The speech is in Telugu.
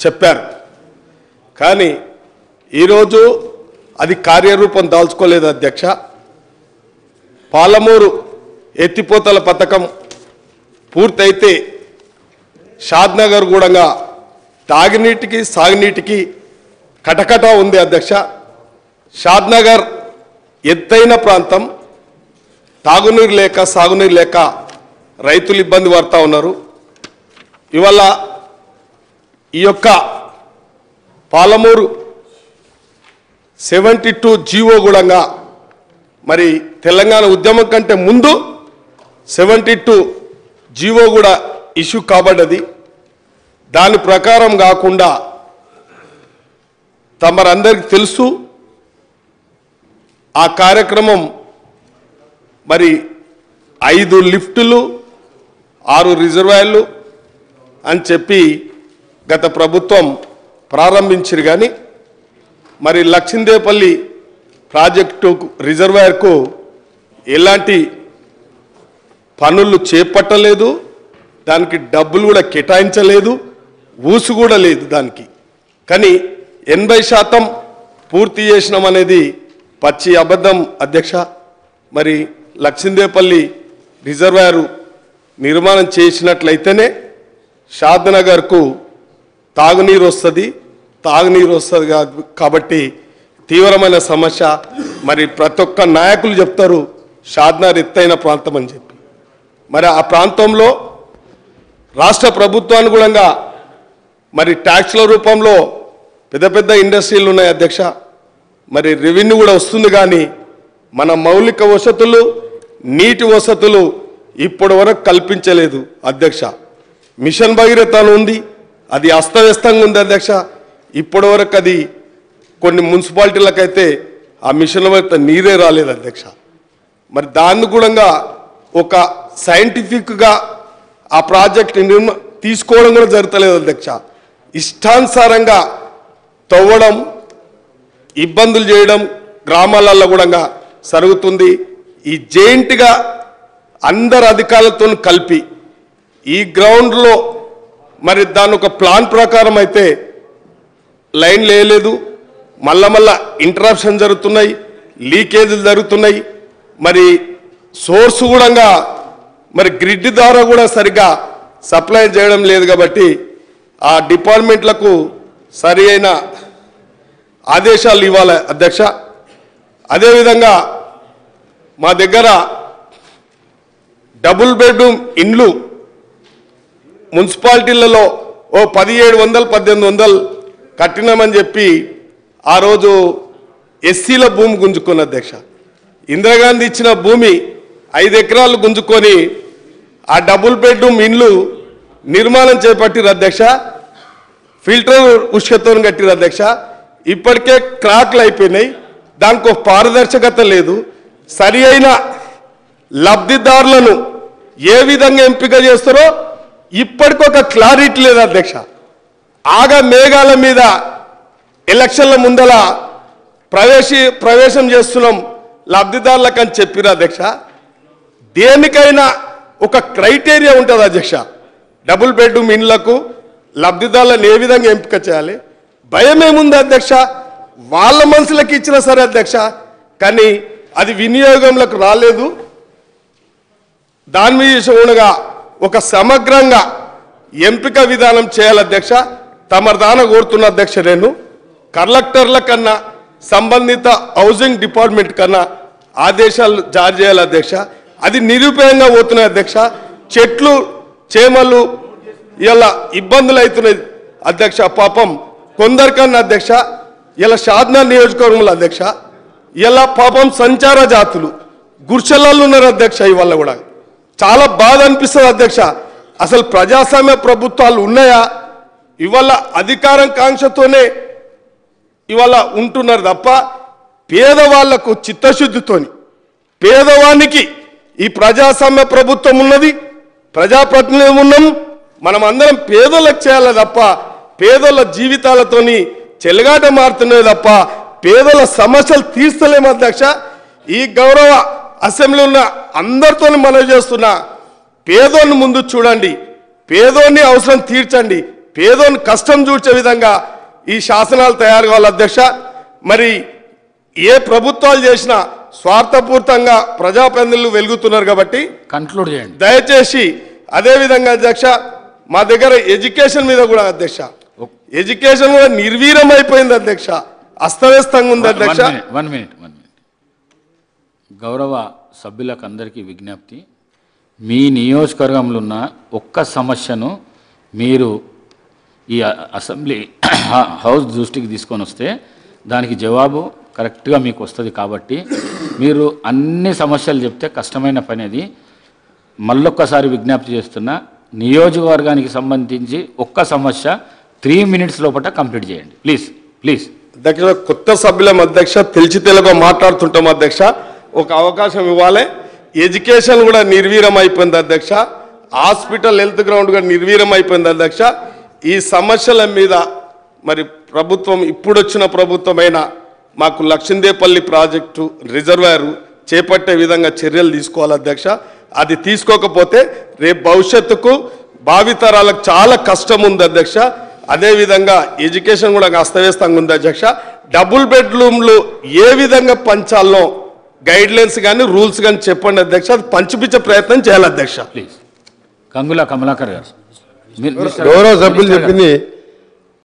చెప్పారు. కానీ ఈరోజు అది కార్యరూపం దాల్చుకోలేదు అధ్యక్ష. పాలమూరు ఎత్తిపోతల పథకం పూర్తయితే షాద్నగర్ కూడా తాగునీటికి సాగునీటికి కటకట ఉంది అధ్యక్ష. షాద్నగర్ ఎత్తైన ప్రాంతం, తాగునీరు లేక సాగునీరు లేక రైతులు ఇబ్బంది పడతా ఉన్నారు. ఇవాళ ఈ యొక్క పాలమూరు 72 జీవో కూడా మరి తెలంగాణ ఉద్యమం కంటే ముందు 72 జీవో కూడా ఇష్యూ కాబడ్డది. దాని ప్రకారం కాకుండా తమరందరికీ తెలుసు ఆ కార్యక్రమం మరి 5 లిఫ్టులు 6 రిజర్వాయర్లు అని చెప్పి గత ప్రభుత్వం ప్రారంభించారు. కానీ మరి లక్ష్మీదేవపల్లి ప్రాజెక్టు రిజర్వాయర్కు ఎలాంటి పనులు చేపట్టలేదు, దానికి డబ్బులు కూడా కేటాయించలేదు, ఊసు కూడా లేదు దానికి. కానీ 80% పూర్తి చేసినాం అనేది పచ్చి అబద్ధం అధ్యక్ష. మరి లక్ష్మీదేవపల్లి రిజర్వాయరు నిర్మాణం చేసినట్లయితేనే షాద్నగర్కు తాగునీరు వస్తుంది కాబట్టి తీవ్రమైన సమస్య. మరి ప్రతి ఒక్క నాయకులు చెప్తారు షాద్నగర్ ఎత్తైన ప్రాంతం అని చెప్పి. మరి ఆ ప్రాంతంలో రాష్ట్ర ప్రభుత్వాన్ని కూడా మరి ట్యాక్స్ల రూపంలో పెద్ద పెద్ద ఇండస్ట్రీలు ఉన్నాయి అధ్యక్ష. మరి రెవెన్యూ కూడా వస్తుంది. కానీ మన మౌలిక వసతులు, నీటి వసతులు ఇప్పటి వరకు కల్పించలేదు అధ్యక్ష. మిషన్ భగీరథ ఉంది, అది అస్తవ్యస్తంగా ఉంది అధ్యక్ష. ఇప్పటి వరకు అది కొన్ని మున్సిపాలిటీలకైతే ఆ మిషన్ భగీరథ నీరే రాలేదు అధ్యక్ష. మరి దాన్ని కూడా ఒక సైంటిఫిక్గా ఆ ప్రాజెక్ట్ తీసుకోవడం కూడా జరగలేదు అధ్యక్ష. ఇష్టానుసారంగా తవ్వడం, ఇబ్బందులు చేయడం గ్రామాలలో కూడా జరుగుతుంది. ఈ జైంట్గా అందరు అధికారులతో కలిపి ఈ గ్రౌండ్లో మరి దాని ఒక ప్లాన్ ప్రకారం అయితే లైన్ లేలేదు, మళ్ళా ఇంటరప్షన్ జరుగుతున్నాయి, లీకేజీలు జరుగుతున్నాయి. మరి సోర్స్ కూడా మరి గ్రిడ్ ద్వారా కూడా సరిగ్గా సప్లై చేయడం లేదు. కాబట్టి ఆ డిపార్ట్మెంట్లకు సరి అయిన ఆదేశాలు ఇవ్వాలి అధ్యక్ష. అదేవిధంగా మా దగ్గర డబుల్ బెడ్రూమ్ ఇండ్లు మున్సిపాలిటీలలో 1700 1800 కట్టినామని చెప్పి ఆ రోజు ఎస్సీల భూమి గుంజుకున్న అధ్యక్ష. ఇందిరాగాంధీ ఇచ్చిన భూమి 5 ఎకరాలు గుంజుకొని ఆ డబుల్ బెడ్రూమ్ ఇండ్లు నిర్మాణం చేపట్టిరు అధ్యక్ష. ఫిల్టర్ ఉష్కతో కట్టిరు అధ్యక్ష. ఇప్పటికే క్రాక్లు అయిపోయినాయి, దానికి ఒక పారదర్శకత లేదు. సరి అయిన లబ్ధిదారులను ఏ విధంగా ఎంపిక చేస్తారో ఇప్పటికొక క్లారిటీ లేదు అధ్యక్ష. ఆగా మేఘాల మీద ఎలక్షన్ల ముందల ప్రవేశం చేస్తున్నాం లబ్ధిదారులకు అని చెప్పిరు అధ్యక్ష. దేనికైనా ఒక క్రైటీరియా ఉంటుంది అధ్యక్ష. డబుల్ బెడ్రూమ్ ఇండ్లకు లబ్ధిదారులను ఏ విధంగా ఎంపిక చేయాలి? భయమేముంది అధ్యక్ష? వాళ్ళ మనసులకు ఇచ్చిన సరే అధ్యక్ష, కానీ అది వినియోగంలోకి రాలేదు. దాని మీద ఉండగా ఒక సమగ్రంగా ఎంపిక విధానం చేయాలి అధ్యక్ష. తమర్దాన కోరుతున్న అధ్యక్ష, నేను కలెక్టర్ల కన్నా సంబంధిత హౌసింగ్ డిపార్ట్మెంట్ కన్నా ఆదేశాలు జారీ చేయాలి అధ్యక్ష. అది నిరుపయోగంగా పోతున్నాయి అధ్యక్ష. చెట్లు చేమలు ఇలా ఇబ్బందులు అవుతున్నాయి అధ్యక్ష. పాపం కొందరికన్నా అధ్యక్ష ఇలా షాద్నగర్ నియోజకవర్గంలో అధ్యక్ష ఇలా పాపం సంచార జాతులు గుర్చలలో ఉన్నారు అధ్యక్ష. ఇవాళ కూడా చాలా బాధ అనిపిస్తుంది అధ్యక్ష. అసలు ప్రజాస్వామ్య ప్రభుత్వాలు ఉన్నాయా? ఇవాళ అధికారం కాంక్షతోనే ఇవాళ ఉంటున్నారు తప్ప పేదవాళ్లకు చిత్తశుద్ధితోని పేదవానికి ఈ ప్రజాస్వామ్య ప్రభుత్వం ఉన్నది, ప్రజాప్రతినిధులు ఉన్నాం, మనం అందరం పేదలకు చేయాలి తప్ప పేదల జీవితాలతోని చెలగాట మారుతున్నాయి తప్ప పేదల సమస్యలు తీర్చలేము అధ్యక్ష. ఈ గౌరవ అసెంబ్లీ ఉన్న అందరితో మనవి చేస్తున్నా, పేదోని ముందు చూడండి, పేదోని అవసరం తీర్చండి, పేదోని కష్టం చూచే విధంగా ఈ శాసనాలు తయారు కావాలి అధ్యక్ష. మరి ఏ ప్రభుత్వాలు చేసినా స్వార్థపూర్తంగా ప్రజాప్రతినిధులు వెలుగుతున్నారు కాబట్టి కన్క్లూడ్ చేయండి దయచేసి. అదే విధంగా అధ్యక్ష మా దగ్గర ఎడ్యుకేషన్ మీద కూడా అధ్యక్ష, ఎడ్యుకేషన్ కూడా నిర్వీర్యం అయిపోయింది అధ్యక్ష, అస్తవ్యస్తంగా ఉంది అధ్యక్ష. వన్ మినిట్ గౌరవ సభ్యులకు అందరికీ విజ్ఞప్తి, మీ నియోజకవర్గంలో ఉన్న ఒక్క సమస్యను మీరు ఈ అసెంబ్లీ హౌస్ దృష్టికి తీసుకొని వస్తే దానికి జవాబు కరెక్ట్గా మీకు వస్తుంది. కాబట్టి మీరు అన్ని సమస్యలు చెప్తే కష్టమైన పని అది. మళ్ళొక్కసారి విజ్ఞప్తి చేస్తున్నా, నియోజకవర్గానికి సంబంధించి ఒక్క సమస్య 3 minutes లోపల కంప్లీట్ చేయండి ప్లీజ్. అధ్యక్ష కొత్త సభ్యులం అధ్యక్ష, తెలిసి తెలుగు మాట్లాడుతుంటాం అధ్యక్ష, ఒక అవకాశం ఇవ్వాలి. ఎడ్యుకేషన్ కూడా నిర్వీర్యం అయిపోయింది అధ్యక్ష, హాస్పిటల్ హెల్త్ గ్రౌండ్ కూడా నిర్వీర్యం అయిపోయింది అధ్యక్ష. ఈ సమస్యల మీద మరి ప్రభుత్వం ఇప్పుడొచ్చిన ప్రభుత్వమైన మాకు లక్ష్మీదేపల్లి ప్రాజెక్టు రిజర్వాయర్ చేపట్టే విధంగా చర్యలు తీసుకోవాలి అధ్యక్ష. అది తీసుకోకపోతే రేపు భవిష్యత్తుకు భావితరాలకు చాలా కష్టం ఉంది అధ్యక్ష. అదేవిధంగా ఎడ్యుకేషన్ కూడా అస్తవ్యస్తంగా ఉంది అధ్యక్ష. డబుల్ బెడ్రూమ్లు ఏ విధంగా పంచాలో గైడ్లైన్స్ కానీ రూల్స్ కానీ చెప్పండి అధ్యక్ష, అది పంచిపించే ప్రయత్నం చేయాలి అధ్యక్ష. ప్లీజ్. కంగుల కమలాకర్ గారు, గౌరవ సభ్యులు చెప్పింది